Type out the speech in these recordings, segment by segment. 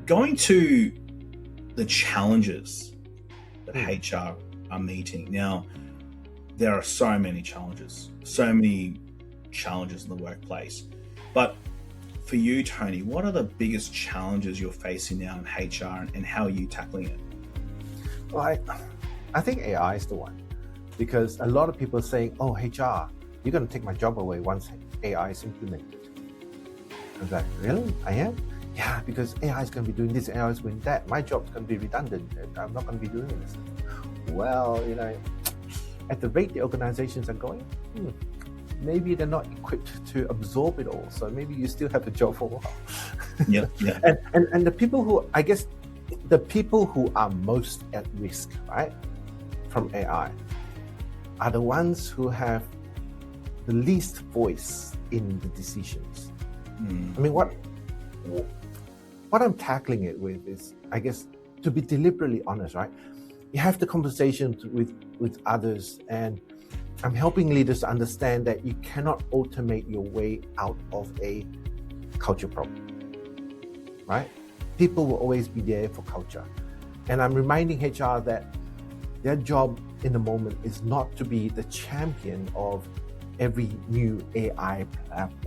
Going to the challenges that HR are meeting now, there are so many challenges in the workplace. But for you, Tony, what are the biggest challenges you're facing now in HR, and how are you tackling it? Well, I think AI is the one, because a lot of people are saying, oh, HR, you're going to take my job away once AI is implemented. I was like, really? I am? Yeah, because AI is going to be doing this, AI is doing that. My job's going to be redundant. I'm not going to be doing this. Well, at the rate the organizations are going, maybe they're not equipped to absorb it all. So maybe you still have a job for a while. Yeah. And the people who, I guess, the people who are most at risk, right, from AI are the ones who have the least voice in the decisions. I mean, what I'm tackling it with is, I guess, to be deliberately honest, right? You have the conversation with others, and I'm helping leaders to understand that you cannot automate your way out of a culture problem, right? People will always be there for culture. And I'm reminding HR that their job in the moment is not to be the champion of every new AI platform.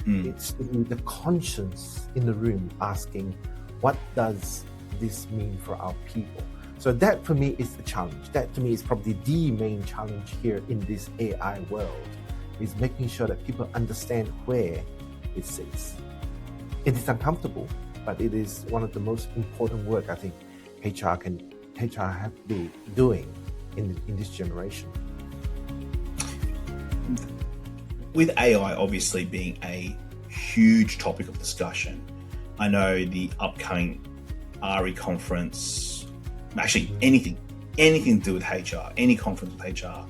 It's to be the conscience in the room asking, what does this mean for our people? So that for me is the challenge. That to me is probably the main challenge here in this AI world, is making sure that people understand where it sits. It is uncomfortable, but it is one of the most important work I think HR have to be doing in this generation. With AI obviously being a huge topic of discussion, I know the upcoming RE conference, actually anything to do with HR, any conference with HR,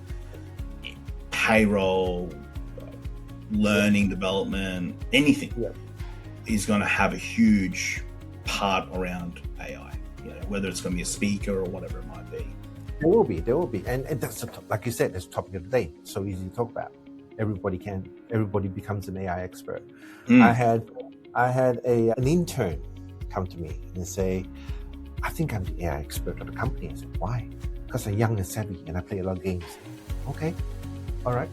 payroll, learning, development, anything is going to have a huge part around AI, whether it's going to be a speaker or whatever it might be. There will be. And that's, like you said, that's the topic of the day. So easy to talk about. Everybody becomes an AI expert. I had an intern come to me and say, I think I'm the AI expert of the company. I said, why? Because I'm young and savvy and I play a lot of games. Okay, all right.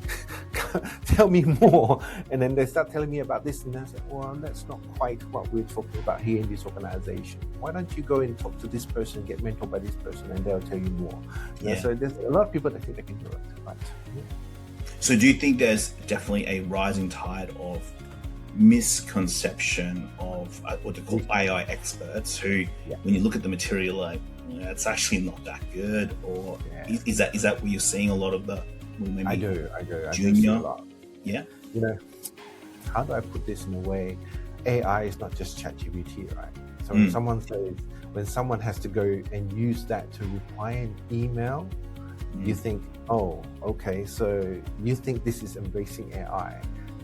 Tell me more. And then they start telling me about this, and I said, well, that's not quite what we're talking about here in this organization. Why don't you go and talk to this person, get mentored by this person, and they'll tell you more. So there's a lot of people that think they can do it. But, So do you think there's definitely a rising tide of misconception of what they call AI experts who, when you look at the material, like, it's actually not that good? Or is that what you're seeing a lot of the, maybe I do. junior? I do a lot. Yeah. How do I put this in a way? AI is not just ChatGPT, right? So when someone has to go and use that to reply an email, you think, oh, okay, so you think this is embracing AI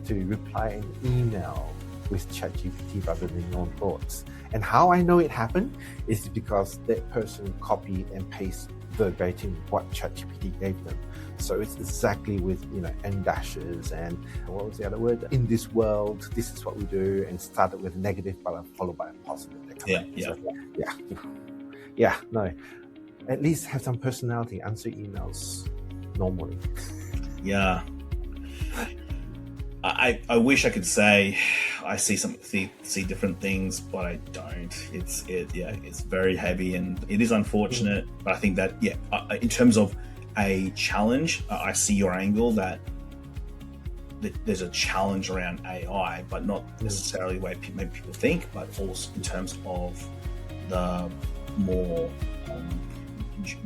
to reply an email with ChatGPT rather than your own thoughts. And how I know it happened is because that person copied and pasted verbatim what ChatGPT gave them. So it's exactly with, and dashes and what was the other word? In this world, this is what we do, and started with negative but followed by a positive. No. At least have some personality, answer emails normally. Yeah. I wish I could say I see different things, but I don't. It's very heavy, and it is unfortunate. But I think that in terms of a challenge, I see your angle that there's a challenge around AI, but not necessarily the way maybe people think, but also in terms of the more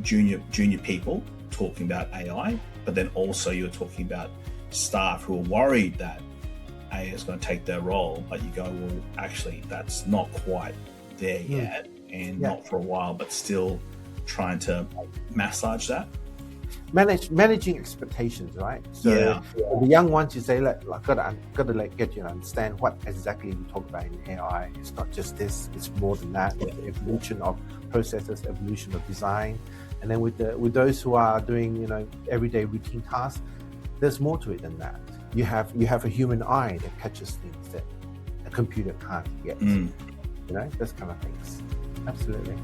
junior people talking about AI, but then also you're talking about staff who are worried that AI is going to take their role, but you go, well, actually, that's not quite there yet, and not for a while, but still trying to massage that. Managing expectations, right? So the young ones, you say, look, I've got to get you to understand what exactly we talk about in AI. It's not just this; it's more than that. It's the evolution of processes, evolution of design, and then with those who are doing everyday routine tasks, there's more to it than that. You have a human eye that catches things that a computer can't yet. those kind of things. Absolutely.